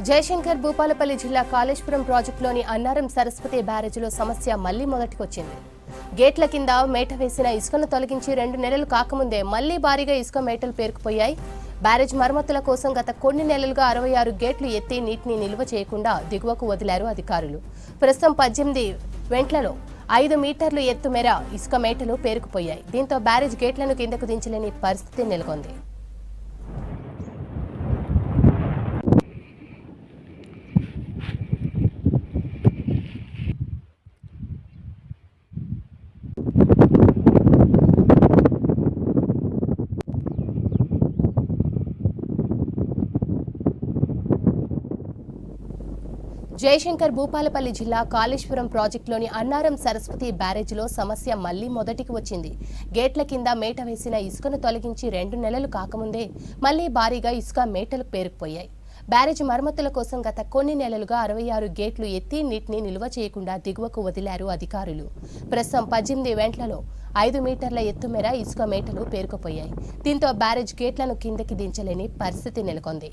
జయశంకర్ భూపాలపల్లి జిల్లా కాళేశ్వరం ప్రాజెక్టులోని అన్నారం సరస్వతి బ్యారేజీలో సమస్య మళ్లీ మొదటికొచ్చింది. గేట్ల కింద మేట వేసిన ఇసుకను తొలగించి 2 నెలలు కాకముందే మళ్లీ భారీగా ఇసుక మేటలు పేరుకుపోయాయి. బ్యారేజ్ మరమ్మతుల కోసం గత కొన్ని నెలలుగా 66 గేట్లు ఎత్తి నీటిని నిల్వ చేయకుండా దిగువకు వదిలారు అధికారులు. ప్రస్తుతం 18 వెంట్లలో 5 మీటర్లు ఎత్తు మేర ఇసుక మేటలు పేరుకుపోయాయి. దీంతో బ్యారేజ్ గేట్లను కిందకు దించలేని పరిస్థితి నెలకొంది. జయశంకర్ భూపాలపల్లి జిల్లా కాళేశ్వరం ప్రాజెక్టులోని అన్నారం సరస్వతి బ్యారేజీలో సమస్య మళ్లీ మొదటికి వచ్చింది. గేట్ల కింద మేట వేసిన ఇసుకను తొలగించి 2 నెలలు కాకముందే మళ్లీ భారీగా ఇసుక మేటలు పేరుకుపోయాయి. బ్యారేజ్ మరమ్మతుల కోసం గత కొన్ని నెలలుగా 66 గేట్లు ఎత్తి నీటిని నిల్వ చేయకుండా దిగువకు వదిలారు అధికారులు. ప్రస్తుతం 18 వెంట్లలో 5 మీటర్ల ఎత్తు మేర ఇసుక మేటలు పేరుకుపోయాయి. దీంతో బ్యారేజ్ గేట్లను కిందకి దించలేని పరిస్థితి నెలకొంది.